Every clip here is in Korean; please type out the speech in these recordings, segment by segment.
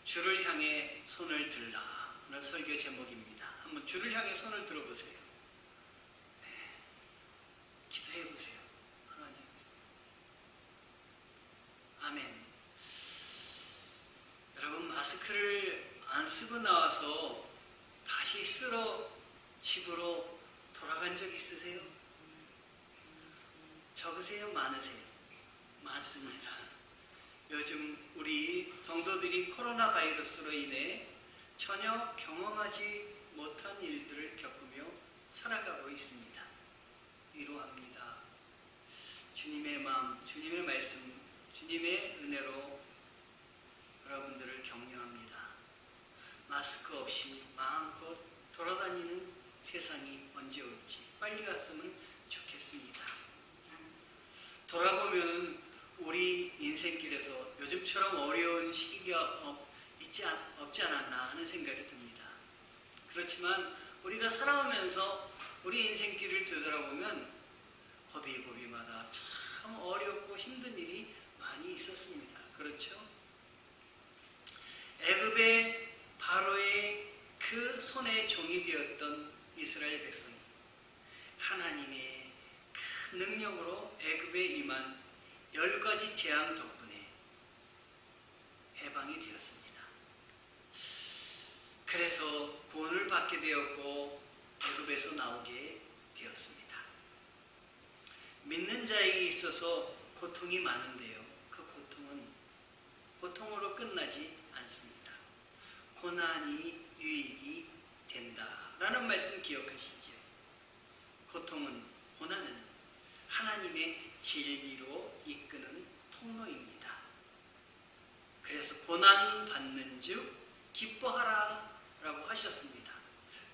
주를 향해 손을 들라 하는 설교 제목입니다. 한번 주를 향해 손을 들어보세요. 네. 기도해 보세요. 하나님. 아멘. 여러분, 마스크를 안 쓰고 나와서 다시 쓰러 집으로 돌아간 적 있으세요? 적으세요? 많으세요? 많습니다. 요즘 우리 성도들이 코로나 바이러스로 인해 전혀 경험하지 못한 일들을 겪으며 살아가고 있습니다. 위로합니다. 주님의 마음, 주님의 말씀, 주님의 은혜로 여러분들을 격려합니다. 마스크 없이 마음껏 돌아다니는 세상이 언제 올지 빨리 왔으면 좋겠습니다. 돌아보면 우리 인생길에서 요즘처럼 어려운 시기가 없지 않았나 하는 생각이 듭니다. 그렇지만 우리가 살아오면서 우리 인생길을 되돌아보면 고비고비마다 참 어렵고 힘든 일이 많이 있었습니다. 그렇죠? 애굽의 바로의 그 손에 종이 되었던 이스라엘 백성이 하나님의 큰 능력으로 애굽에 임한 10가지 재앙 덕분에 해방이 되었습니다. 그래서 구원을 받게 되었고 애굽에서 나오게 되었습니다. 믿는 자에게 있어서 고통이 많은데요. 그 고통은 고통으로 끝나지 않습니다. 고난이 유익이 된다라는 말씀 기억하시죠? 고난은 하나님의 진리로 이끄는 통로입니다. 그래서 고난 받는 즉 기뻐하라 라고 하셨습니다.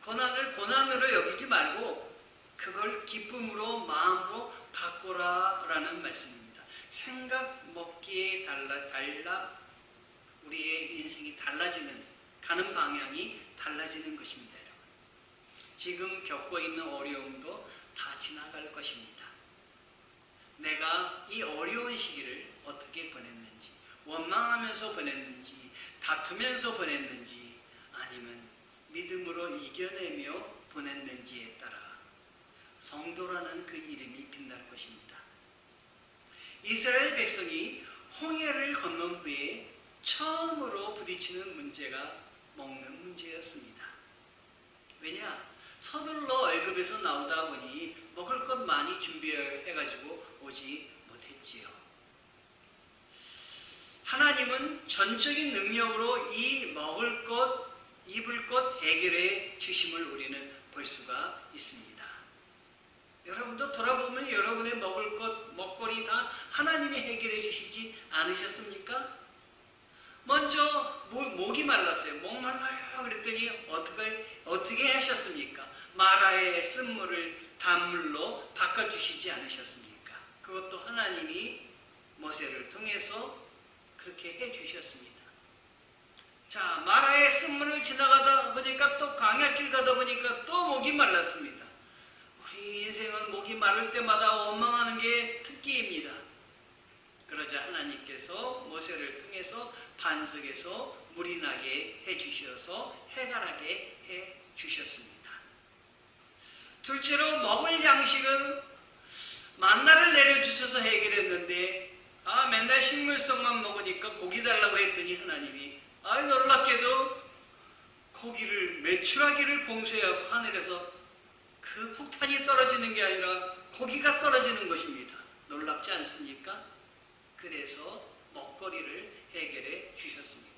고난을 고난으로 여기지 말고 그걸 기쁨으로 마음으로 바꾸라 라는 말씀입니다. 생각 먹기에 달라 우리의 인생이 달라지는, 가는 방향이 달라지는 것입니다. 여러분. 지금 겪고 있는 어려움도 다 지나갈 것입니다. 내가 이 어려운 시기를 어떻게 보냈는지, 원망하면서 보냈는지, 다투면서 보냈는지, 아니면 믿음으로 이겨내며 보냈는지에 따라 성도라는 그 이름이 빛날 것입니다. 이스라엘 백성이 홍해를 건넌 후에 처음으로 부딪히는 문제가 먹는 문제였습니다. 왜냐? 서둘러 애굽에서 나오다 보니 먹을 것 많이 준비해가지고 오지 못했지요. 하나님은 전적인 능력으로 이 먹을 것, 입을 것 해결해 주심을 우리는 볼 수가 있습니다. 여러분도 돌아보면 여러분의 먹을 것, 먹거리 다 하나님이 해결해 주시지 않으셨습니까? 먼저 목이 말랐어요. 목 말라요. 그랬더니 어떻게 하셨습니까? 마라의 쓴물을 단물로 바꿔주시지 않으셨습니까? 그것도 하나님이 모세를 통해서 그렇게 해주셨습니다. 자, 마라의 쓴물을 지나가다 보니까 또 광야길 가다 보니까 또 목이 말랐습니다. 우리 인생은 목이 마를 때마다 원망하는 게 특기입니다. 그러자 하나님께서 모세를 통해서 반석에서 물이 나게 해주셔서 해결하게 해주셨습니다. 둘째로 먹을 양식은 만나를 내려주셔서 해결했는데 맨날 식물성만 먹으니까 고기 달라고 했더니 하나님이 놀랍게도 고기를 메추라기를 봉쇄하고 하늘에서 그 폭탄이 떨어지는 게 아니라 고기가 떨어지는 것입니다. 놀랍지 않습니까? 그래서 먹거리를 해결해 주셨습니다.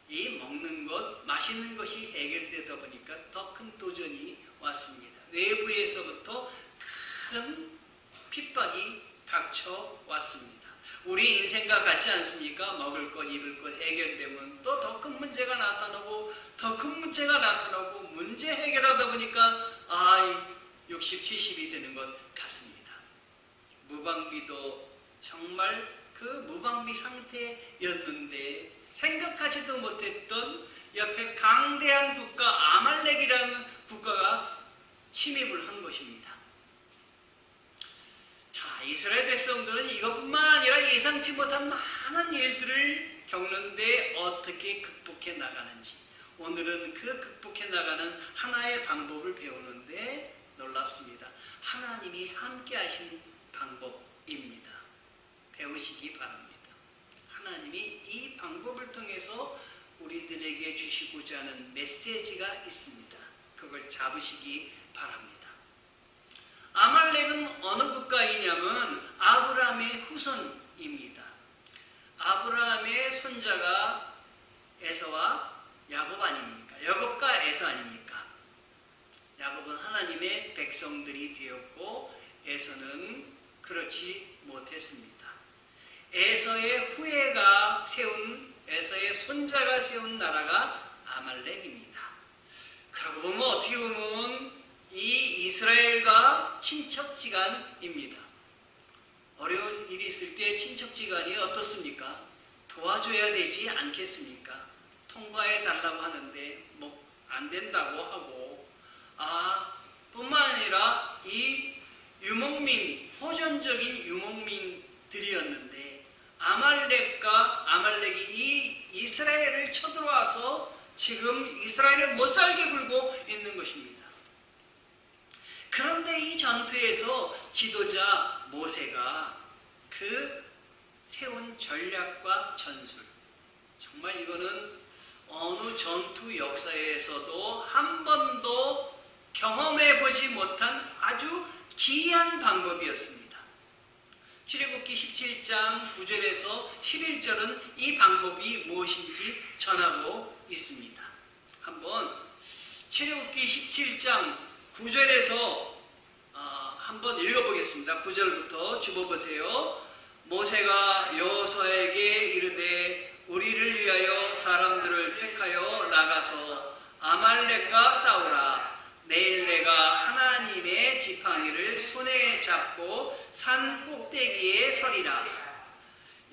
이 먹는 것, 마시는 것이 해결되다 보니까 더 큰 도전이 왔습니다. 외부에서부터 큰 핍박이 닥쳐왔습니다. 우리 인생과 같지 않습니까? 먹을 것, 입을 것 해결되면 또 더 큰 문제가 나타나고 더 큰 문제가 나타나고 문제 해결하다 보니까 60, 70이 되는 것 같습니다. 무방비도 정말 그 무방비 상태였는데 생각하지도 못했던 옆에 강대한 국가 아말렉이라는 국가가 침입을 한 것입니다. 자, 이스라엘 백성들은 이것뿐만 아니라 예상치 못한 많은 일들을 겪는데 어떻게 극복해 나가는지, 오늘은 그 극복해 나가는 하나의 방법을 배우는데 놀랍습니다. 하나님이 함께 하신 방법입니다. 배우시기 바랍니다. 하나님이 이 방법을 통해서 우리들에게 주시고자 하는 메시지가 있습니다. 그걸 잡으시기 바랍니다. 아말렉은 어느 국가이냐면 아브라함의 후손입니다. 아브라함의 손자가 에서와 야곱 아닙니까? 야곱과 에서 아닙니까? 야곱은 하나님의 백성들이 되었고 에서는 그렇지 못했습니다. 에서의 후예가 세운, 에서의 손자가 세운 나라가 아말렉입니다. 그러고 보면 어떻게 보면 이 이스라엘과 친척지간입니다. 어려운 일이 있을 때 친척지간이 어떻습니까? 도와줘야 되지 않겠습니까? 통과해 달라고 하는데 뭐 안 된다고 하고, 뿐만 아니라 이 유목민, 호전적인 유목민들이었는데 아말렉이 이 이스라엘을 쳐들어와서 지금 이스라엘을 못 살게 굴고 있는 것입니다. 그런데 이 전투에서 지도자 모세가 그 세운 전략과 전술, 정말 이거는 어느 전투 역사에서도 한 번도 경험해보지 못한 아주 기이한 방법이었습니다. 출애굽기 17장 9절에서 11절은 이 방법이 무엇인지 전하고 있습니다. 한번 출애굽기 17장 9절에서 한번 읽어보겠습니다. 9절부터 줍어보세요. 모세가 여호수아에게 이르되 우리를 위하여 사람들을 택하여 나가서 아말렉과 싸우라. 내일 내가 하나님의 지팡이를 손에 잡고 산 꼭대기에 서리라.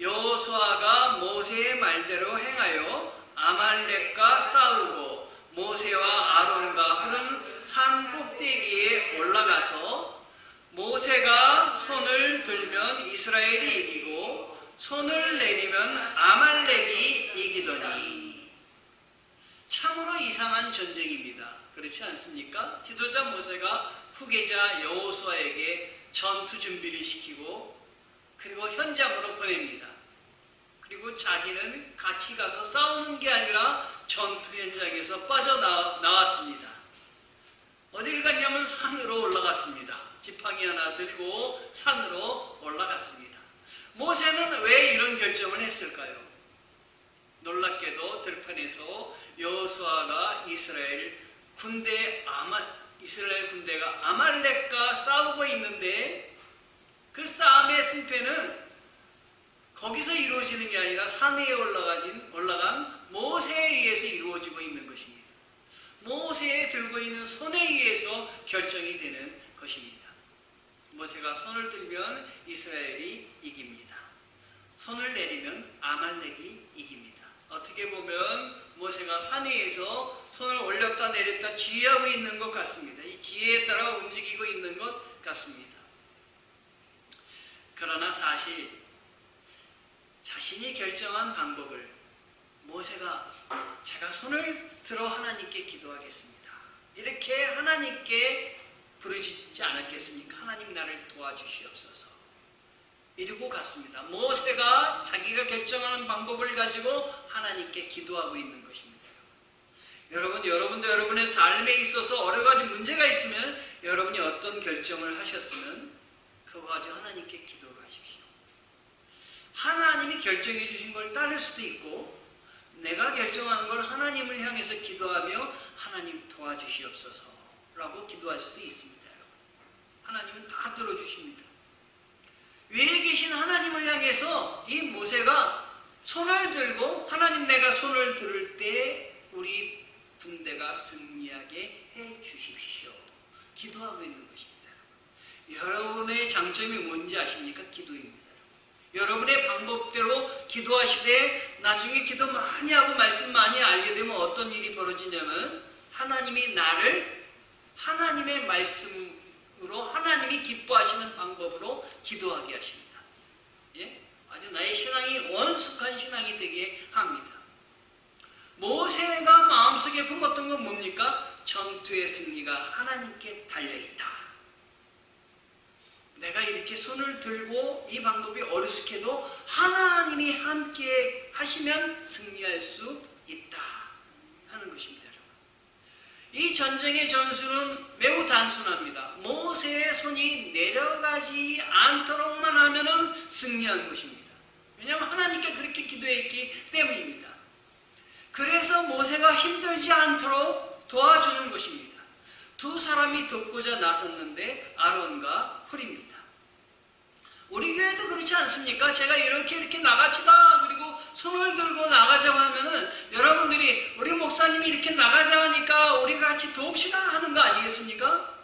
여호수아가 모세의 말대로 행하여 아말렉과 싸우고 모세와 아론과 훌은 산 꼭대기에 올라가서 모세가 손을 들면 이스라엘이 이기고 손을 내리면 아말렉이 이기더니. 참으로 이상한 전쟁입니다. 그렇지 않습니까? 지도자 모세가 후계자 여호수아에게 전투 준비를 시키고 그리고 현장으로 보냅니다. 그리고 자기는 같이 가서 싸우는 게 아니라 전투 현장에서 빠져나왔습니다. 어딜 갔냐면 산으로 올라갔습니다. 지팡이 하나 들고 산으로 올라갔습니다. 모세는 왜 이런 결정을 했을까요? 놀랍게도 들판에서 여호수아가 이스라엘 군대가 아말렉과 싸우고 있는데 그 싸움의 승패는 거기서 이루어지는 게 아니라 산 위에 올라간 모세에 의해서 이루어지고 있는 것입니다. 모세에 들고 있는 손에 의해서 결정이 되는 것입니다. 모세가 손을 들면 이스라엘이 이깁니다. 손을 내리면 아말렉이 이깁니다. 어떻게 보면 모세가 산 위에서 손을 올렸다 내렸다 지휘하고 있는 것 같습니다. 이 지혜에 따라 움직이고 있는 것 같습니다. 그러나 사실 자신이 결정한 방법을 모세가 제가 손을 들어 하나님께 기도하겠습니다. 이렇게 하나님께 부르짖지 않았겠습니까? 하나님 나를 도와주시옵소서. 이러고 갔습니다. 모세가 자기가 결정하는 방법을 가지고 하나님께 기도하고 있는 것입니다. 여러분도 여러분의 삶에 있어서 여러 가지 문제가 있으면 여러분이 어떤 결정을 하셨으면 그거 가지고 하나님께 기도를 하십시오. 하나님이 결정해 주신 걸 따를 수도 있고 내가 결정한 걸 하나님을 향해서 기도하며 하나님 도와주시옵소서 라고 기도할 수도 있습니다. 하나님은 다 들어주십니다. 위에 계신 하나님을 향해서 이 모세가 손을 들고 하나님 내가 손을 들을 때 우리 군대가 승리하게 해 주십시오. 기도하고 있는 것입니다. 여러분의 장점이 뭔지 아십니까? 기도입니다. 여러분의 방법대로 기도하시되 나중에 기도 많이 하고 말씀 많이 알게 되면 어떤 일이 벌어지냐면 하나님이 나를 하나님의 말씀으로 하나님이 기뻐하시는 방법으로 기도하게 하십니다. 예? 아주 나의 신앙이 원숙한 신앙이 되게 합니다. 모세가 마음속에 품었던 건 뭡니까? 전투의 승리가 하나님께 달려있다. 내가 이렇게 손을 들고 이 방법이 어리숙해도 하나님이 함께 하시면 승리할 수 있다 하는 것입니다. 이 전쟁의 전술은 매우 단순합니다. 모세의 손이 내려가지 않도록만 하면 승리하는 것입니다. 왜냐하면 하나님께 그렇게 기도했기 때문입니다. 그래서 모세가 힘들지 않도록 도와주는 것입니다. 두 사람이 돕고자 나섰는데 아론과 훌입니다. 우리 교회도 그렇지 않습니까? 제가 이렇게 나갑시다. 그리고 손을 들고 나가자고 하면은 여러분들이 우리 목사님이 이렇게 나가자 하니까 우리 같이 돕시다 하는 거 아니겠습니까?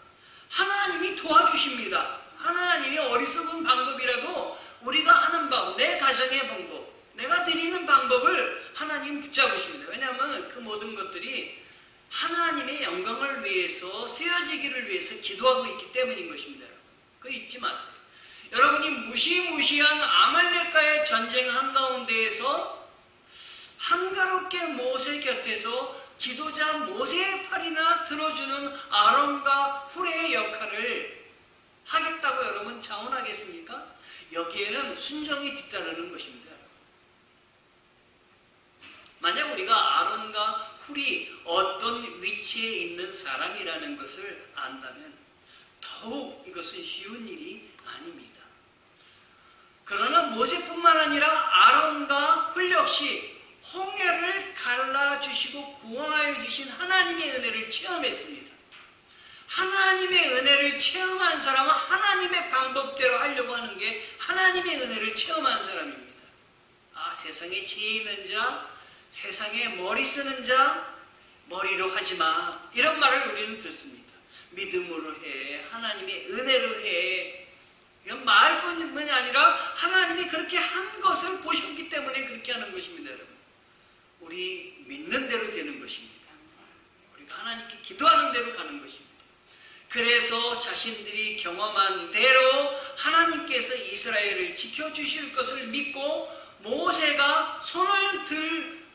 하나님이 도와주십니다. 하나님이 어리석은 방법이라도 우리가 하는 방법, 내 가정의 방법, 내가 드리는 방법을 하나님 붙잡으십니다. 왜냐하면 그 모든 것들이 하나님의 영광을 위해서 쓰여지기를 위해서 기도하고 있기 때문인 것입니다. 여러분. 그거 잊지 마세요. 여러분이 무시무시한 아말렉과의 전쟁 한가운데에서 한가롭게 모세 곁에서 지도자 모세의 팔이나 들어주는 아론과 훌의 역할을 하겠다고 여러분 자원하겠습니까? 여기에는 순종이 뒤따르는 것입니다. 만약 우리가 아론과 훌이 어떤 위치에 있는 사람이라는 것을 안다면 더욱 이것은 쉬운 일이 아닙니다. 그러나 모세뿐만 아니라 아론과 훌 역시 홍해를 갈라주시고 구원하여 주신 하나님의 은혜를 체험했습니다. 하나님의 은혜를 체험한 사람은 하나님의 방법대로 하려고 하는 게 하나님의 은혜를 체험한 사람입니다. 세상에 지혜 있는 자, 세상에 머리 쓰는 자, 머리로 하지 마. 이런 말을 우리는 듣습니다. 믿음으로 해. 하나님의 은혜로 해. 이건 말뿐만이 아니라 하나님이 그렇게 한 것을 보셨기 때문에 그렇게 하는 것입니다. 여러분. 우리 믿는 대로 되는 것입니다. 우리가 하나님께 기도하는 대로 가는 것입니다. 그래서 자신들이 경험한 대로 하나님께서 이스라엘을 지켜주실 것을 믿고 모세가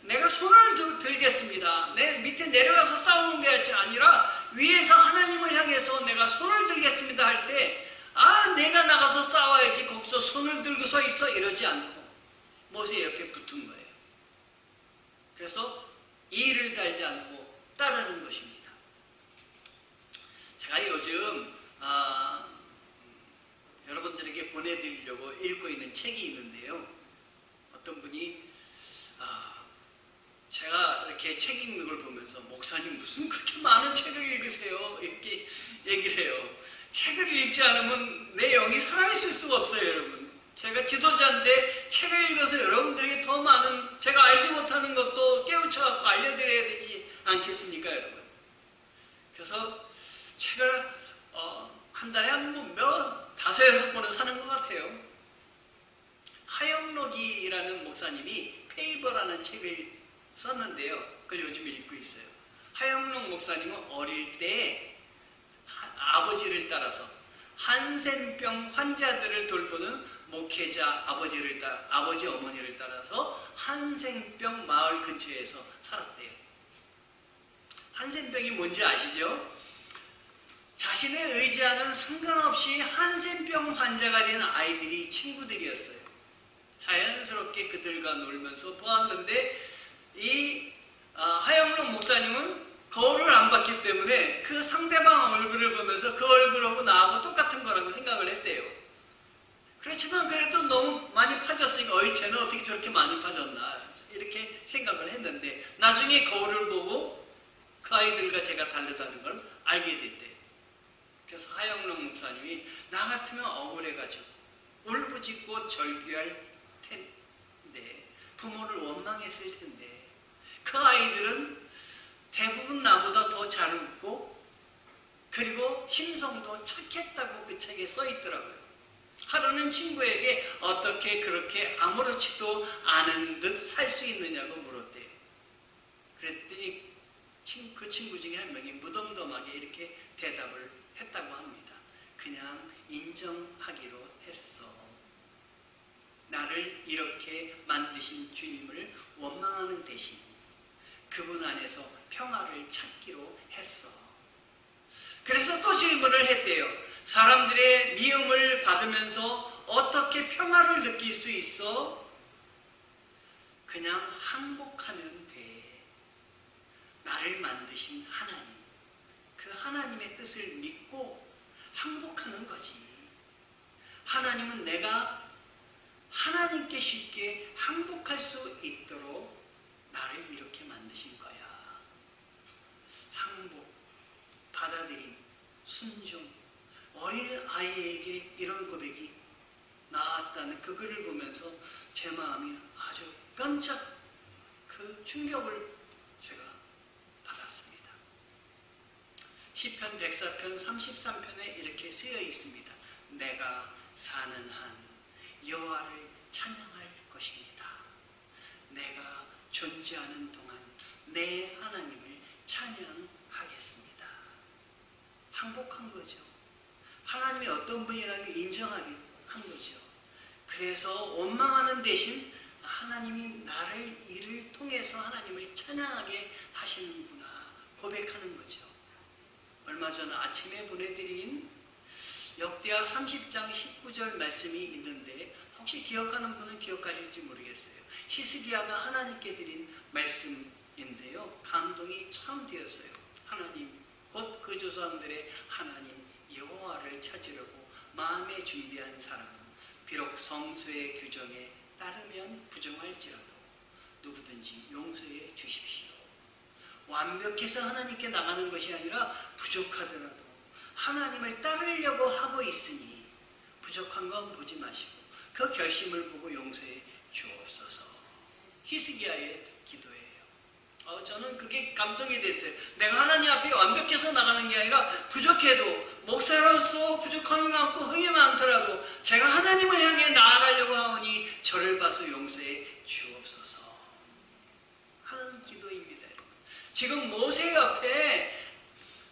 내가 손을 들겠습니다. 내 밑에 내려가서 싸우는 게 아니라 위에서 하나님을 향해서 내가 손을 들겠습니다 할 때 내가 나가서 싸워야지 거기서 손을 들고 서 있어 이러지 않고 모세 옆에 붙은 거예요. 그래서 이를 달지 않고 따르는 것입니다. 제가 요즘 여러분들에게 보내드리려고 읽고 있는 책이 있는데요. 어떤 분이 제가 이렇게 책 읽는 걸 보면서 목사님 무슨 그렇게 많은 책을 읽으세요? 이렇게 얘기를 해요. 책을 읽지 않으면 내 영이 살아있을 수가 없어요, 여러분. 제가 지도자인데 책을 읽어서 여러분들에게 더 많은 제가 알지 못하는 것도 깨우쳐갖고 알려드려야 되지 않겠습니까, 여러분? 그래서 책을 한 달에 한 다섯, 여섯 번은 사는 것 같아요. 하영록이라는 목사님이 페이버라는 책을 썼는데요. 그걸 요즘 읽고 있어요. 하영록 목사님은 어릴 때 아버지를 따라서 한센병 환자들을 돌보는 목회자 아버지 어머니를 따라서 한센병 마을 근처에서 살았대요. 한센병이 뭔지 아시죠? 자신의 의지와는 상관없이 한센병 환자가 된 아이들이 친구들이었어요. 자연스럽게 그들과 놀면서 보았는데 이 하영록 목사님은 거울을 안 봤기 때문에 그 상대방 얼굴을 보면서 그 얼굴하고 나하고 똑같은 거라고 생각을 했대요. 그렇지만 그래도 너무 많이 파졌으니까 쟤는 어떻게 저렇게 많이 파졌나 이렇게 생각을 했는데 나중에 거울을 보고 그 아이들과 제가 다르다는 걸 알게 됐대요. 그래서 하영록 목사님이 나 같으면 억울해가지고 울부짖고 절규할 텐데 부모를 원망했을 텐데 그 아이들은 대부분 나보다 더 잘 웃고 그리고 심성도 착했다고 그 책에 써 있더라고요. 하루는 친구에게 어떻게 그렇게 아무렇지도 않은 듯 살 수 있느냐고 물었대요. 그랬더니 그 친구 중에 한 명이 무덤덤하게 이렇게 대답을 했다고 합니다. 그냥 인정하기로 했어. 나를 이렇게 만드신 주님을 원망하는 대신 그분 안에서 평화를 찾기로 했어. 그래서 또 질문을 했대요. 사람들의 미움을 받으면서 어떻게 평화를 느낄 수 있어? 그냥 항복하면 돼. 나를 만드신 하나님, 그 하나님의 뜻을 믿고 항복하는 거지. 하나님은 내가 하나님께 쉽게 항복할 수 있도록 나를 이렇게 만드신 거야. 항복, 받아들임, 순종. 어린 아이에게 이런 고백이 나왔다는 그 글을 보면서 제 마음이 아주 깜짝 그 충격을 제가 받았습니다. 시편 104편 33편에 이렇게 쓰여 있습니다. 내가 사는 한 여호와를 찬양할 것입니다. 내가 존재하는 동안 내 하나님을 찬양하겠습니다. 항복한 거죠. 하나님이 어떤 분이라는 걸 인정하게 한 거죠. 그래서 원망하는 대신 하나님이 나를 이를 통해서 하나님을 찬양하게 하시는구나 고백하는 거죠. 얼마 전 아침에 보내드린 역대하 30장 19절 말씀이 있는데 혹시 기억하는 분은 기억하실지 모르겠어요. 히스기야가 하나님께 드린 말씀인데요. 감동이 참 되었어요. 하나님, 곧 그 조상들의 하나님 여호와를 찾으려고 마음에 준비한 사람은 비록 성소의 규정에 따르면 부정할지라도 누구든지 용서해 주십시오. 완벽해서 하나님께 나가는 것이 아니라 부족하더라도 하나님을 따르려고 하고 있으니 부족한 건 보지 마시고 그 결심을 보고 용서해 주옵소서. 히스기야의 기도예요. 저는 그게 감동이 됐어요. 내가 하나님 앞에 완벽해서 나가는 게 아니라 부족해도 목사로서 부족함이 많고 흠이 많더라도 제가 하나님을 향해 나아가려고 하오니 저를 봐서 용서해 주옵소서 하는 기도입니다. 지금 모세 옆에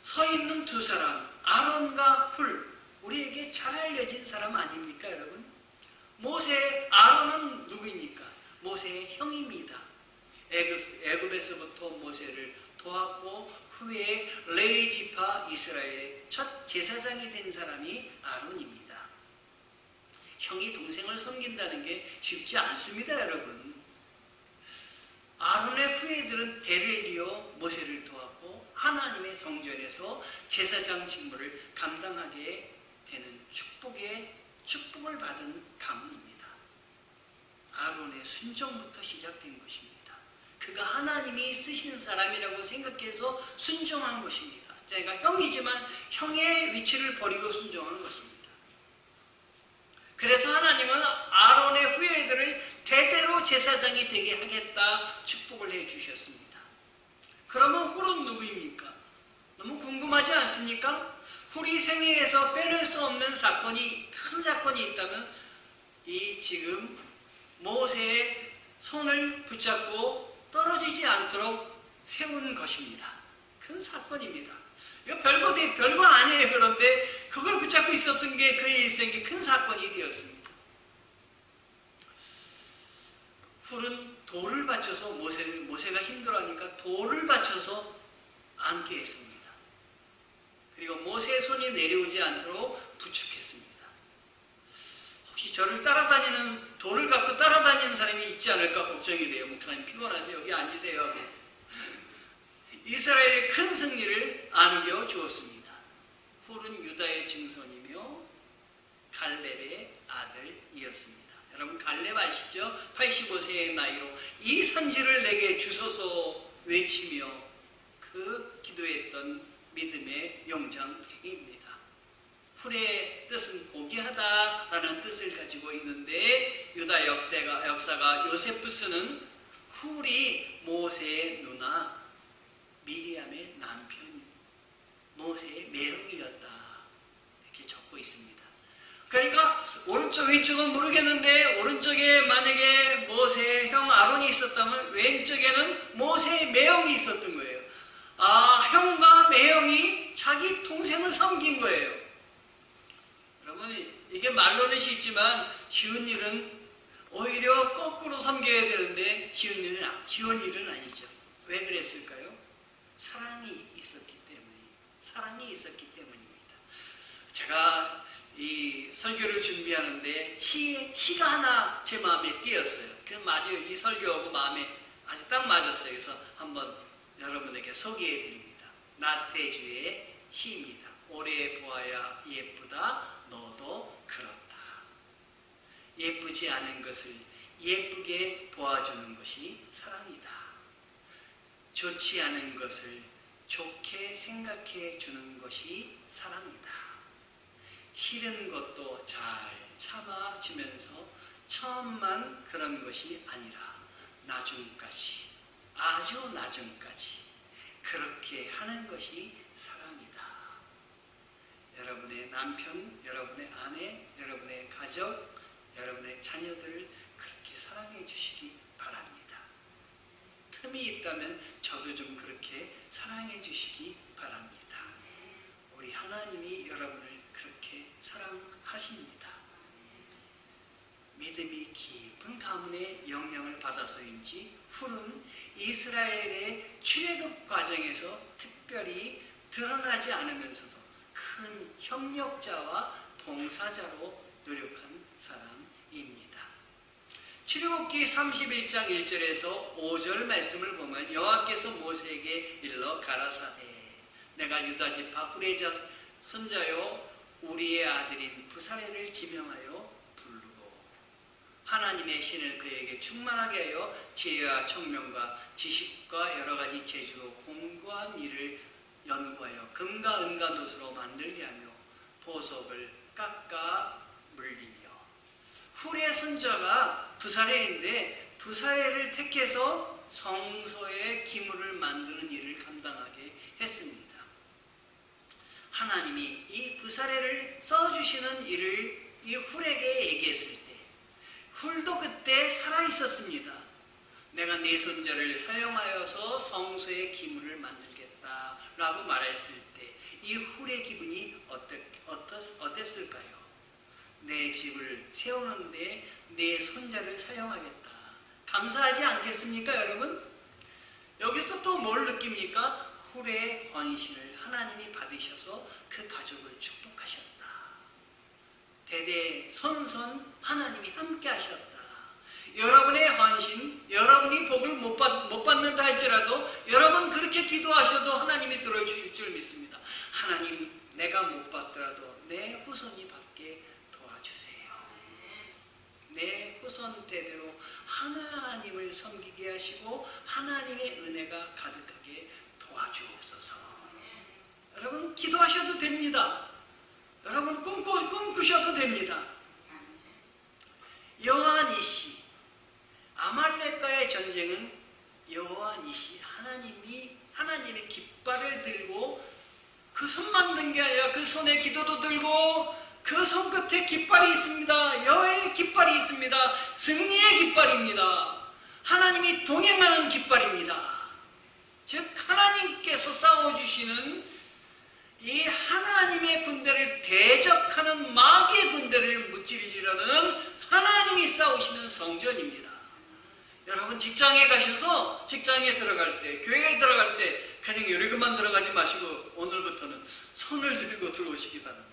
서 있는 두 사람, 아론과 훌, 우리에게 잘 알려진 사람 아닙니까 여러분? 모세, 아론은 누구입니까? 모세의 형입니다. 애굽에서부터 모세를 도왔고 후에 레위 지파 이스라엘의 첫 제사장이 된 사람이 아론입니다. 형이 동생을 섬긴다는 게 쉽지 않습니다, 여러분. 아론의 후예들은 대를 이어 모세를 도왔고 하나님의 성전에서 제사장 직무를 감당하게 되는 축복을 받은 가문입니다. 아론의 순종부터 시작된 것입니다. 그가 하나님이 쓰신 사람이라고 생각해서 순종한 것입니다. 제가 형이지만 형의 위치를 버리고 순종한 것입니다. 그래서 하나님은 아론의 후예들을 대대로 제사장이 되게 하겠다 축복을 해 주셨습니다. 그러면 훌은 누구입니까? 너무 궁금하지 않습니까? 훌이 생애에서 빼낼 수 없는 사건이, 큰 사건이 있다면 이 지금 모세의 손을 붙잡고 떨어지지 않도록 세운 것입니다. 큰 사건입니다. 이거 별거 아니에요. 그런데 그걸 붙잡고 있었던 게 그의 일생에 큰 사건이 되었습니다. 훌은 돌을 받쳐서 모세가 힘들어하니까 돌을 받쳐서 앉게 했습니다. 그리고 모세의 손이 내려오지 않도록 부축했습니다. 혹시 저를 따라다니는, 돌을 갖고 따라다니는 사람이 있지 않을까 걱정이 돼요. 목사님 피곤하세요. 여기 앉으세요 하고. 이스라엘의 큰 승리를 안겨주었습니다. 훌은 유다의 증손이며 갈렙의 아들이었습니다. 여러분 갈렙 아시죠? 85세의 나이로 이 산지를 내게 주소서 외치며 그 기도했던 믿음의 용장입니다. 훌의 뜻은 고귀하다라는 뜻을 가지고 있는데 유다 역사가 요세푸스는 훌이 모세의 누나 미리암의 남편 모세의 매형이었다 이렇게 적고 있습니다. 그러니까 오른쪽 왼쪽은 모르겠는데 오른쪽에 만약에 모세의 형 아론이 있었다면 왼쪽에는 모세의 매형이 있었던 거예요. 형과 매형이 자기 동생을 섬긴 거예요. 여러분, 이게 말로는 쉽지만 쉬운 일은 오히려 거꾸로 섬겨야 되는데 쉬운 일은 아니죠. 왜 그랬을까요? 사랑이 있었기 때문입니다. 제가 이 설교를 준비하는데 시가 하나 제 마음에 띄었어요. 맞아요. 이 설교하고 마음에 아주 딱 맞았어요. 그래서 한번 여러분에게 소개해 드립니다. 나태주의 시입니다. 오래 보아야 예쁘다 너도 그렇다. 예쁘지 않은 것을 예쁘게 보아주는 것이 사랑이다. 좋지 않은 것을 좋게 생각해 주는 것이 사랑이다. 싫은 것도 잘 참아주면서 처음만 그런 것이 아니라 나중까지, 아주 나중까지 그렇게 하는 것이 사랑이다. 여러분의 남편, 여러분의 아내, 여러분의 가족, 여러분의 자녀들을 그렇게 사랑해 주시기 바랍니다. 틈이 있다면 저도 좀 그렇게 사랑해 주시기 바랍니다. 우리 하나님이 여러분을 그렇게 사랑하십니다. 믿음이 깊은 가문의 영향을 받아서인지 훌은 이스라엘의 출애굽 과정에서 특별히 드러나지 않으면서도 큰 협력자와 봉사자로 노력한 사람입니다. 출애굽기 31장 1절에서 5절 말씀을 보면 여호와께서 모세에게 일러 가라사대 내가 유다 지파 훌의 손자요 우리의 아들인 부사레를 지명하여 부르고 하나님의 신을 그에게 충만하게 하여 지혜와 청명과 지식과 여러 가지 재주로 공고한 일을 연구하여 금과 은과 놋으로 만들게 하며 보석을 깎아 물리며 훌의 손자가 부사렐인데 부사렐을 택해서 성소의 기물을 만드는 일을 감당하게 했습니다. 하나님이 이 부사렐을 써주시는 일을 이 훌에게 얘기했을 때 훌도 그때 살아있었습니다. 내가 네 손자를 사용하여서 성소의 기물을 만들겠다 라고 말했을 때 이 훌의 기분이 어땠을까요? 내 집을 세우는데 내 손자를 사용하겠다. 감사하지 않겠습니까 여러분? 여기서 또 뭘 느낍니까? 훌의 헌신을 하나님이 받으셔서 그 가족을 축복하셨다. 대대 손손 하나님이 함께 하셨다. 여러분의 헌신, 여러분이 복을 못 받는다 할지라도 여러분 그렇게 기도하셔도 하나님이 들어주실 줄 믿습니다. 하나님 내가 못 받더라도 내 후손이 받게 도와주세요. 내 후손 대대로 하나님을 섬기게 하시고 하나님의 은혜가 가득하게 도와주옵소서. 여러분 기도하셔도 됩니다. 여러분 꿈꾸셔도 됩니다. 여호와 니시 아말렉과의 전쟁은 여호와 니시 하나님의 깃발을 들고 그 손만 든 게 아니라 그 손에 기도도 들고 그 손끝에 깃발이 있습니다. 여호와의 깃발이 있습니다. 승리의 깃발입니다. 하나님이 동행하는 깃발입니다. 즉 하나님께서 싸워주시는 이 하나님의 군대를 대적하는 마귀의 군대를 무찌르려는 하나님이 싸우시는 성전입니다. 여러분 직장에 가셔서 직장에 들어갈 때 교회에 들어갈 때 그냥 요리그만 들어가지 마시고 오늘부터는 손을 들고 들어오시기 바랍니다.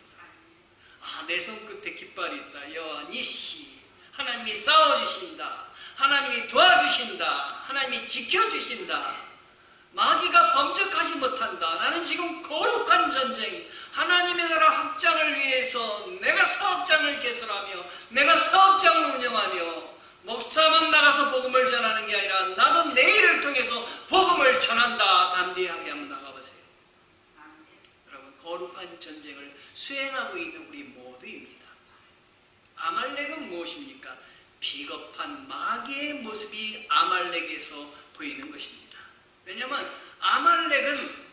내 손끝에 깃발이 있다. 여호와 니시 하나님이 싸워주신다. 하나님이 도와주신다. 하나님이 지켜주신다. 마귀가 범접하지 못한다. 나는 지금 거룩한 전쟁 하나님의 나라 확장을 위해서 내가 사업장을 개설하며 내가 사업장을 운영하며 목사만 나가서 복음을 전하는 게 아니라 나도 내 일을 통해서 복음을 전한다. 담대하게 한번 나가보세요. 여러분 거룩한 전쟁을 수행하고 있는 우리 모두입니다. 아말렉은 무엇입니까? 비겁한 마귀의 모습이 아말렉에서 보이는 것입니다. 왜냐하면 아말렉은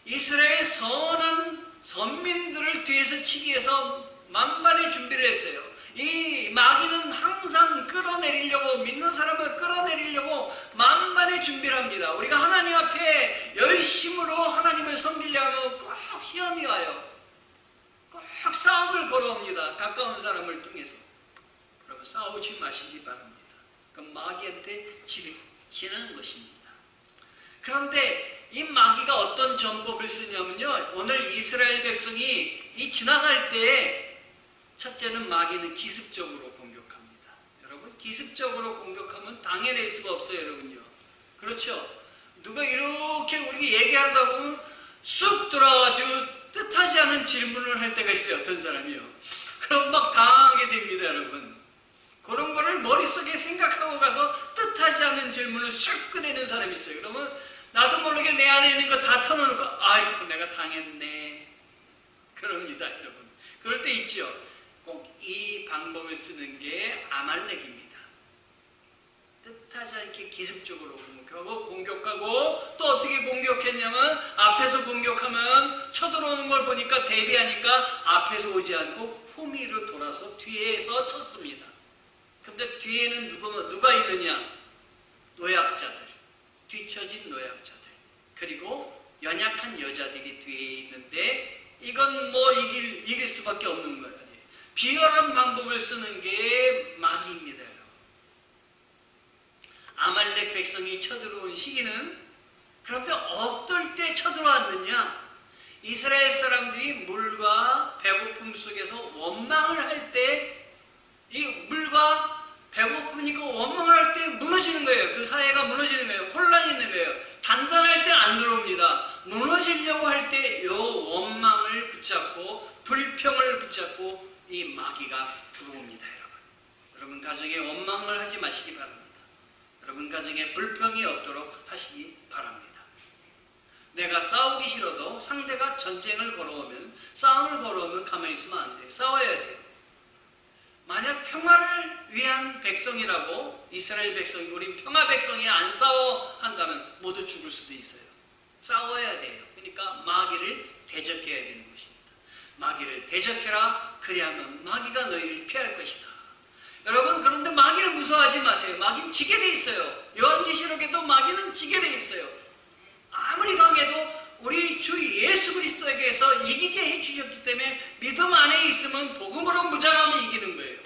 이스라엘 선한 선민들을 뒤에서 치기 위해서 만반의 준비를 했어요. 이 마귀는 항상 끌어내리려고 믿는 사람을 끌어내리려고 만반의 준비를 합니다. 우리가 하나님 앞에 열심으로 하나님을 섬기려고 하면 꼭 시험이 와요. 꼭 쭉 싸움을 걸어옵니다. 가까운 사람을 통해서. 여러분 싸우지 마시기 바랍니다. 그럼 마귀한테 지는 것입니다. 그런데 이 마귀가 어떤 전법을 쓰냐면요, 오늘 이스라엘 백성이 이 지나갈 때 첫째는 마귀는 기습적으로 공격합니다. 여러분 기습적으로 공격하면 당해낼 수가 없어요. 여러분요. 그렇죠? 누가 이렇게 우리가 얘기하다 보면 쑥 들어와가지고 뜻하지 않은 질문을 할 때가 있어요. 어떤 사람이요. 그럼 막 당하게 됩니다. 여러분. 그런 거를 머릿속에 생각하고 가서 뜻하지 않은 질문을 쑥 꺼내는 사람이 있어요. 그러면 나도 모르게 내 안에 있는 거 다 털어놓고 아이고 내가 당했네. 그럽니다. 여러분. 그럴 때 있죠. 꼭 이 방법을 쓰는 게 아말렉입니다. 뜻하지 않게 기습적으로 공격하고 또 어떻게 공격했냐면 앞에서 공격하면 쳐들어오는 걸 보니까 대비하니까 앞에서 오지 않고 후미로 돌아서 뒤에서 쳤습니다. 근데 뒤에는 누가 있느냐? 노약자들, 뒤처진 노약자들, 그리고 연약한 여자들이 뒤에 있는데 이건 뭐 이길 수밖에 없는 거예요. 비열한 방법을 쓰는 게 마귀입니다. 여러분. 아말렉 백성이 쳐들어온 시기는 그런데 어떨 때 쳐들어왔느냐? 이스라엘 사람들이 물과 배고픔 속에서 원망을 할 때 이 물과 배고프니까 원망을 할 때 무너지는 거예요. 그 사회가 무너지는 거예요. 혼란이 있는 거예요. 단단할 때 안 들어옵니다. 무너지려고 할 때 이 원망을 붙잡고 불평을 붙잡고 이 마귀가 들어옵니다. 여러분 가정에 원망을 하지 마시기 바랍니다. 여러분 가정에 불평이 없도록 하시기 바랍니다. 내가 싸우기 싫어도 상대가 전쟁을 걸어오면 싸움을 걸어오면 가만히 있으면 안 돼요. 싸워야 돼요. 만약 평화를 위한 백성이라고 이스라엘 백성이 우리 평화 백성이 안 싸워 한다면 모두 죽을 수도 있어요. 싸워야 돼요. 그러니까 마귀를 대적해야 되는 것입니다. 마귀를 대적해라. 그리하면 마귀가 너희를 피할 것이다. 여러분 그런데 마귀를 무서워하지 마세요. 마귀는 지게 돼 있어요. 요한계시록에도 마귀는 지게 돼 있어요. 아무리 강해도 우리 주 예수 그리스도에게서 이기게 해주셨기 때문에 믿음 안에 있으면 복음으로 무장하면 이기는 거예요.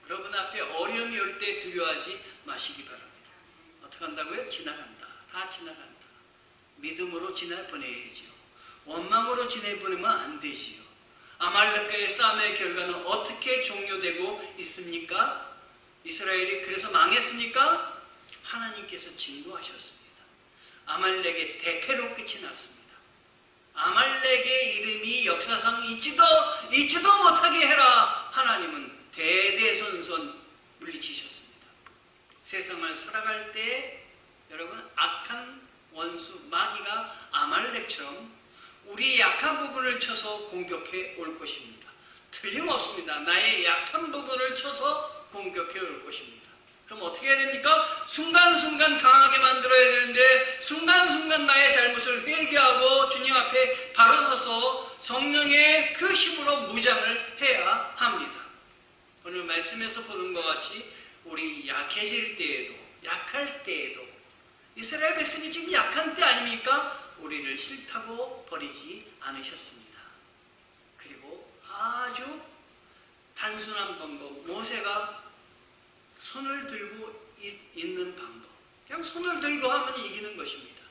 여러분 앞에 어려움이 올 때 두려워하지 마시기 바랍니다. 어떻게 한다고요? 지나간다. 다 지나간다. 믿음으로 지나보내야지요. 원망으로 지내보내면 안 되지요. 아말렉과의 싸움의 결과는 어떻게 종료되고 있습니까? 이스라엘이 그래서 망했습니까? 하나님께서 진노하셨습니다. 아말렉의 대패로 끝이 났습니다. 아말렉의 이름이 역사상 잊지도 못하게 해라. 하나님은 대대손손 물리치셨습니다. 세상을 살아갈 때 여러분 악한 원수 마귀가 아말렉처럼 우리의 약한 부분을 쳐서 공격해 올 것입니다. 틀림없습니다. 나의 약한 부분을 쳐서 공격해 올 것입니다. 그럼 어떻게 해야 됩니까? 순간순간 강하게 만들어야 되는데 순간순간 나의 잘못을 회개하고 주님 앞에 바로 서서 성령의 그 힘으로 무장을 해야 합니다. 오늘 말씀에서 보는 것 같이 우리 약해질 때에도 약할 때에도 이스라엘 백성이 지금 약한 때 아닙니까? 우리를 싫다고 버리지 않으셨습니다. 그리고 아주 단순한 방법, 모세가 손을 들고 있는 방법. 그냥 손을 들고 하면 이기는 것입니다.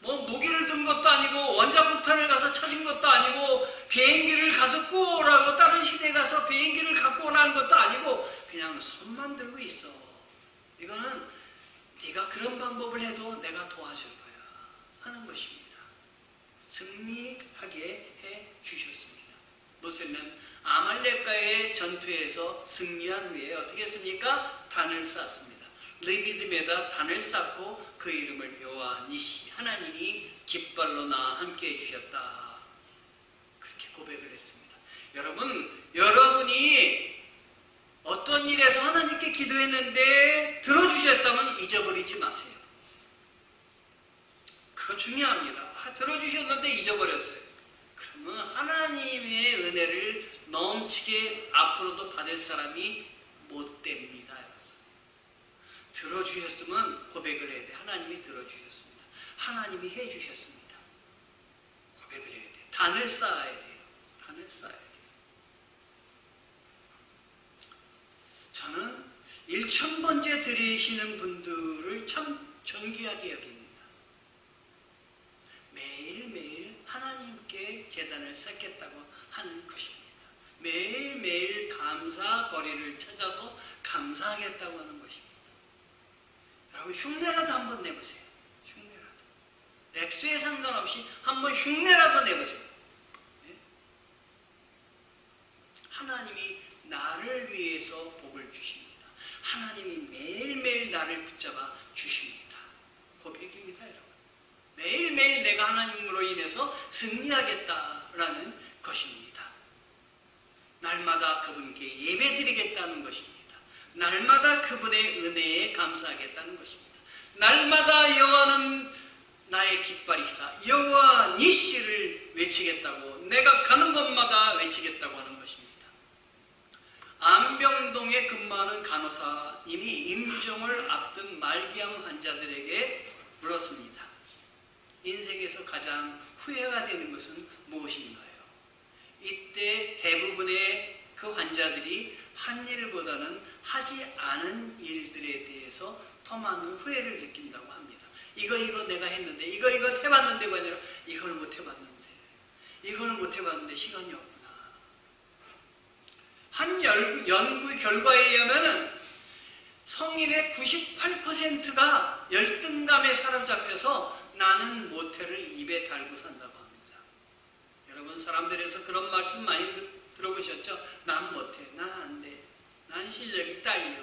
뭐 무기를 든 것도 아니고 원자폭탄을 가서 찾은 것도 아니고 비행기를 가서 구워오라고 다른 시대에 가서 비행기를 갖고 오라는 것도 아니고 그냥 손만 들고 있어. 이거는 네가 그런 방법을 해도 내가 도와줄 거야 하는 것입니다. 승리하게 해 주셨습니다. 모세는 아말렉과의 전투에서 승리한 후에 어떻게 했습니까? 단을 쌓습니다. 르비딤에다 단을 쌓고 그 이름을 여호와 니시 하나님이 깃발로 나와 함께 해주셨다. 그렇게 고백을 했습니다. 여러분이 어떤 일에서 하나님께 기도했는데 들어주셨다면 잊어버리지 마세요. 그거 중요합니다. 들어주셨는데 잊어버렸어요. 그러면 하나님의 은혜를 넘치게 앞으로도 받을 사람이 못 됩니다. 들어주셨으면 고백을 해야 돼. 하나님이 들어주셨습니다. 하나님이 해주셨습니다. 고백을 해야 돼. 단을 쌓아야 돼요. 단을 쌓아야 돼요. 저는 1000번째 드리시는 분들을 참 존귀하게 여깁니다. 매일매일 하나님께 제단을 쌓겠다고 하는 것입니다. 매일매일 감사거리를 찾아서 감사하겠다고 하는 것입니다. 여러분 흉내라도 한번 내보세요. 흉내라도. 액수에 상관없이 한번 흉내라도 내보세요. 네? 하나님이 나를 위해서 복을 주십니다. 하나님이 매일매일 나를 붙잡아 주십니다. 고백입니다, 여러분. 매일매일 내가 하나님으로 인해서 승리하겠다라는 것입니다. 날마다 그분께 예배드리겠다는 것입니다. 날마다 그분의 은혜에 감사하겠다는 것입니다. 날마다 여호와는 나의 깃발이시다. 여호와 니시를 외치겠다고, 내가 가는 곳마다 외치겠다고 하는 것입니다. 안병동에 근무하는 간호사님이 임종을 앞둔 말기암 환자들에게 물었습니다. 인생에서 가장 후회가 되는 것은 무엇인가요? 이때 대부분의 그 환자들이 한 일보다는 하지 않은 일들에 대해서 더 많은 후회를 느낀다고 합니다. 이거 내가 했는데, 이거 해봤는데가 아니라 이걸 못 해봤는데 시간이 없구나. 한 연구 결과에 의하면 성인의 98%가 열등감에 사로잡혀서 나는 못해를 입에 달고 산다고 합니다. 여러분 사람들에서 그런 말씀 많이 들어보셨죠? 난 못해, 난 안 돼, 난 실력이 딸려.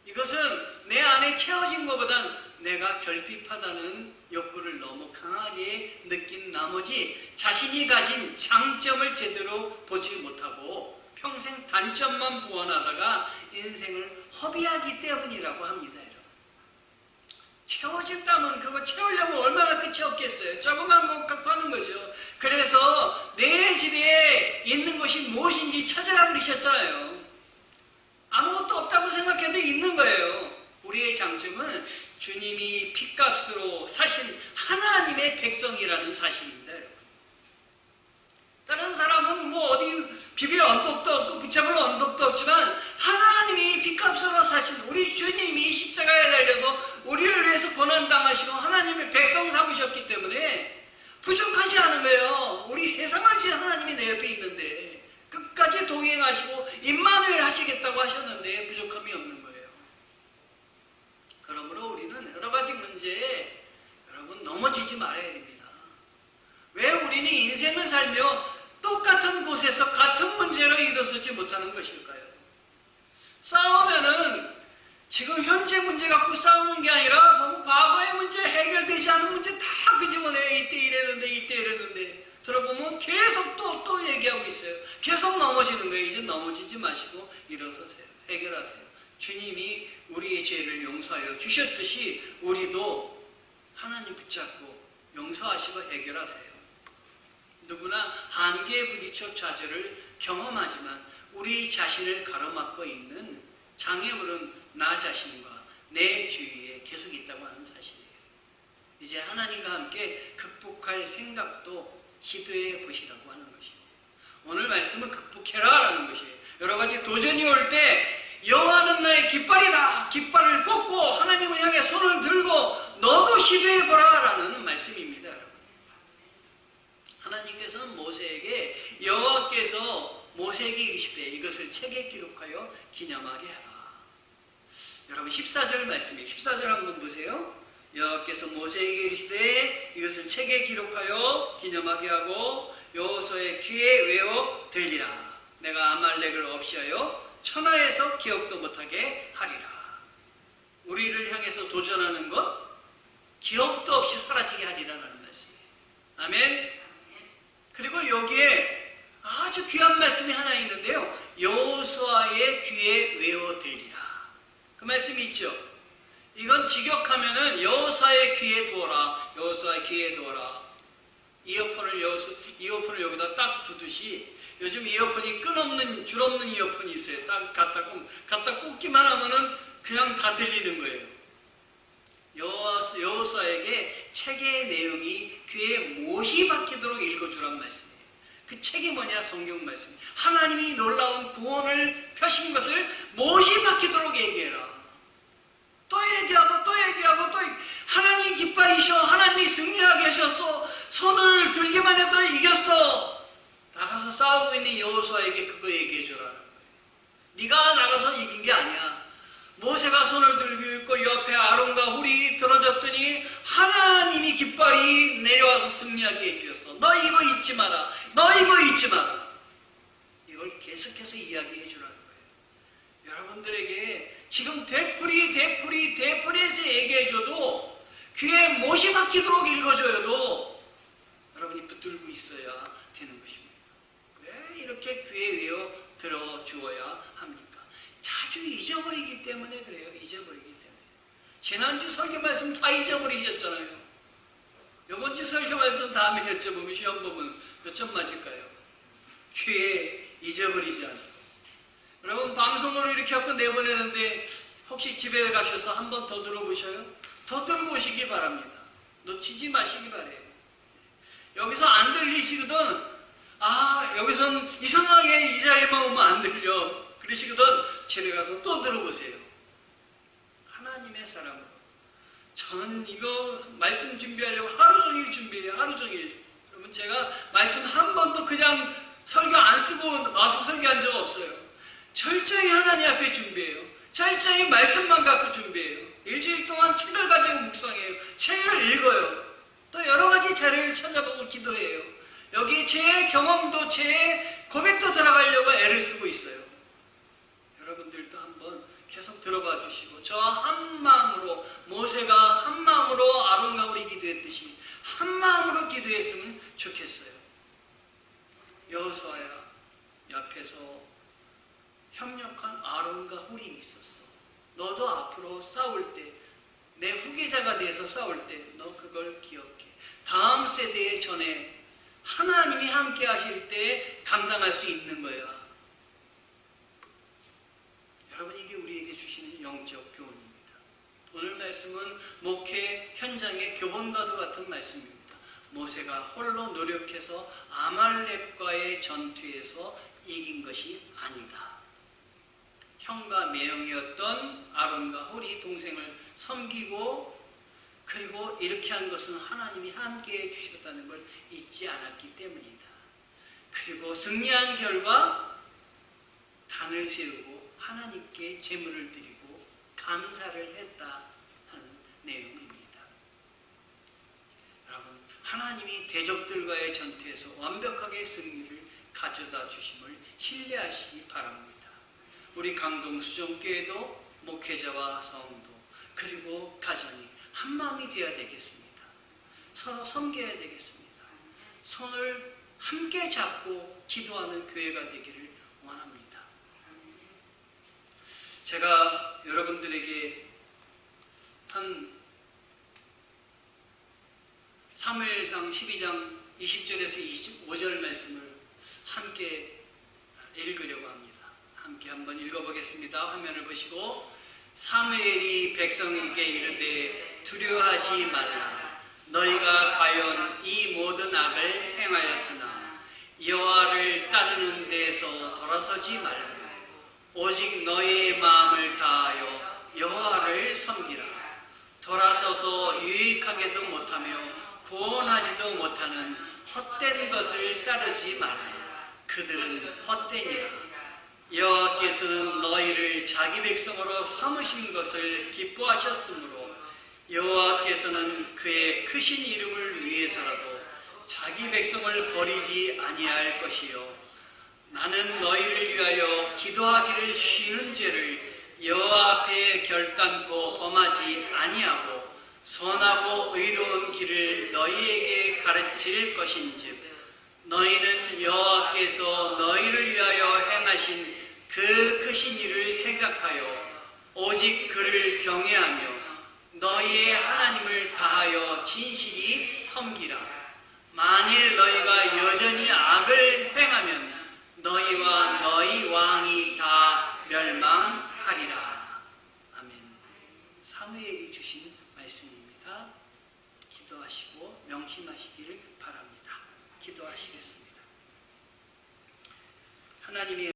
이것은 내 안에 채워진 것보단 내가 결핍하다는 욕구를 너무 강하게 느낀 나머지 자신이 가진 장점을 제대로 보지 못하고 평생 단점만 보완하다가 인생을 허비하기 때문이라고 합니다. 여러분. 채워진다면 그거 채우려면 얼마나 끝이 없겠어요. 조그만 것 갖고 하는 거죠. 그래서 내 집에 있는 것이 무엇인지 찾으라 그러셨잖아요. 아무것도 없다고 생각해도 있는 거예요. 우리의 장점은 주님이 핏값으로 사신 하나님의 백성이라는 사실입니다. 여러분. 다른 사람은 뭐 어디 비빌 언덕도 없고 붙잡을 언덕도 없지만 하나님이 핏값으로 사신 우리 주님이 십자가에 달려서 우리를 위해서 고난당하시고 하나님의 백성 삼으셨기 때문에 부족하지 않은 거예요. 우리 세상을 지은 하나님이 내 옆에 있는데 끝까지 동행하시고 임마누엘 하시겠다고 하셨는데 부족함이 없는 거예요. 그러므로 우리는 여러 가지 문제에 여러분 넘어지지 말아야 됩니다. 왜 우리는 인생을 살며 똑같은 곳에서 같은 문제로 일어서지 못하는 것일까요? 싸우면은 지금 현재 문제 갖고 싸우는 게 아니라 과거의 문제, 해결되지 않은 문제 다 끄집어내요. 이때 이랬는데 들어보면 계속 또 얘기하고 있어요. 계속 넘어지는 거예요. 이제 넘어지지 마시고 일어서세요. 해결하세요. 주님이 우리의 죄를 용서하여 주셨듯이 우리도 하나님 붙잡고 용서하시고 해결하세요. 누구나 한계에 부딪혀 좌절을 경험하지만 우리 자신을 가로막고 있는 장애물은 나 자신과 내 주위에 계속 있다고 하는 사실이에요. 이제 하나님과 함께 극복할 생각도 시도해 보시라고 하는 것이에요. 오늘 말씀은 극복해라라는 것이에요. 여러 가지 도전이 올 때 여호와는 나의 깃발이다. 깃발을 꽂고 하나님을 향해 손을 들고 너도 시도해 보라라는 말씀입니다. 여러분. 하나님께서는 모세에게 여호와께서 모세에게 이르시되 이것을 책에 기록하여 기념하게 하라. 여러분 14절 말씀이에요. 14절 한번 보세요. 여호와께서 모세에게 이르시되 이것을 책에 기록하여 기념하게 하고 여호수아의 귀에 외워 들리라. 내가 아말렉을 없이하여 천하에서 기억도 못하게 하리라. 우리를 향해서 도전하는 것 기억도 없이 사라지게 하리라는 말씀이에요. 아멘. 그리고 여기에 아주 귀한 말씀이 하나 있는데요. 여호수아의 귀에 외워 들리라. 그 말씀이 있죠. 이건 직역하면은 여호수아의 귀에 두어라. 여호수아의 귀에 두어라. 이어폰을 여기다 딱 두듯이 요즘 이어폰이 끈없는 줄 없는 이어폰이 있어요. 딱 갖다 꽂기만 하면은 그냥 다 들리는 거예요. 여호수아에게 책의 내용이 귀에 못이 박히도록 읽어주란 말씀이에요. 그 책이 뭐냐? 성경 말씀. 하나님이 놀라운 구원을 펴신 것을 못이 박히도록 얘기해라. 또 얘기하고 또 얘기하고 또 하나님이 깃발이셔. 하나님이 승리하게 하셔서 손을 들기만 해도 이겼어. 나가서 싸우고 있는 여호수아에게 그거 얘기해 주라는 거예요. 네가 나가서 이긴 게 아니야. 모세가 손을 들고 있고 옆에 아론과 훌이 들어졌더니 하나님이 깃발이 내려와서 승리하게 해주셨어. 너 이거 잊지 마라. 너 이거 잊지 마라. 이걸 계속해서 이야기해 주라는 거예요. 여러분들에게 지금 되풀이해서 얘기해줘도 귀에 못이 박히도록 읽어줘도 여러분이 붙들고 있어야 되는 것입니다. 왜 이렇게 귀에 외워 들어주어야 합니까? 자주 잊어버리기 때문에 그래요. 잊어버리기 때문에. 지난주 설교 말씀 다 잊어버리셨잖아요. 이번주 설교 말씀 다음에 여쭤보면 시험 보면 몇 점 맞을까요? 귀에 잊어버리지 않도록. 여러분 방송으로 이렇게 하고 내보내는데 혹시 집에 가셔서 한 번 더 들어보셔요? 더 들어보시기 바랍니다. 놓치지 마시기 바래요. 여기서 안 들리시거든. 아, 여기선 이상하게 이 자리에만 오면 안 들려. 그러시거든. 집에 가서 또 들어보세요. 하나님의 사람으로. 저는 이거 말씀 준비하려고 하루 종일 준비해요. 하루 종일. 여러분 제가 말씀 한 번도 그냥 설교 안 쓰고 와서 설교한 적 없어요. 철저히 하나님 앞에 준비해요. 철저히 말씀만 갖고 준비해요. 일주일 동안 책을 가지고 묵상해요. 책을 읽어요. 또 여러 가지 자료를 찾아보고 기도해요. 여기에 제 경험도 제 고백도 들어가려고 애를 쓰고 있어요. 여러분들도 한번 계속 들어봐 주시고 저 한 마음으로 모세가 한 마음으로 아론과 훌이 기도했듯이 한 마음으로 기도했으면 좋겠어요. 여호수아야 옆에서 협력한 아론과 훌이 있었어. 너도 앞으로 싸울 때 내 후계자가 돼서 싸울 때 너 그걸 기억해. 다음 세대에 전에 하나님이 함께 하실 때 감당할 수 있는 거야. 여러분 이게 우리에게 주시는 영적 교훈입니다. 오늘 말씀은 목회 현장의 교본과도 같은 말씀입니다. 모세가 홀로 노력해서 아말렉과의 전투에서 이긴 것이 아니다. 형과 매형이었던 아론과 훌이 동생을 섬기고 그리고 이렇게 한 것은 하나님이 함께해 주셨다는 걸 잊지 않았기 때문이다. 그리고 승리한 결과 단을 세우고 하나님께 제물을 드리고 감사를 했다 하는 내용입니다. 여러분 하나님이 대적들과의 전투에서 완벽하게 승리를 가져다 주심을 신뢰하시기 바랍니다. 우리 강동 수종교회도 목회자와 성도 그리고 가정이 한 마음이 되어야 되겠습니다. 서로 섬겨야 되겠습니다. 손을 함께 잡고 기도하는 교회가 되기를 원합니다. 제가 여러분들에게 한 사무엘상 12장 20절에서 25절 말씀을 함께 읽으려고 합니다. 함께 한번 읽어보겠습니다. 화면을 보시고 사무엘이 백성에게 이르되 두려워하지 말라. 너희가 과연 이 모든 악을 행하였으나 여호와를 따르는 데에서 돌아서지 말고 오직 너희의 마음을 다하여 여호와를 섬기라. 돌아서서 유익하게도 못하며 구원하지도 못하는 헛된 것을 따르지 말라. 그들은 헛되니라. 여호와께서는 너희를 자기 백성으로 삼으신 것을 기뻐하셨으므로 여호와께서는 그의 크신 이름을 위해서라도 자기 백성을 버리지 아니할 것이요 나는 너희를 위하여 기도하기를 쉬는 죄를 여호와 앞에 결단코 범하지 아니하고 선하고 의로운 길을 너희에게 가르칠 것인즉 너희는 여호와께서 너희를 위하여 행하신 그 크신 일을 생각하여 오직 그를 경외하며 너희의 하나님을 다하여 진실이 섬기라. 만일 너희가 여전히 악을 행하면 너희와 너희 왕이 다 멸망하리라. 아멘. 사무엘이 주신 말씀입니다. 기도하시고 명심하시기를 바랍니다. 기도하시겠습니다. 하나님이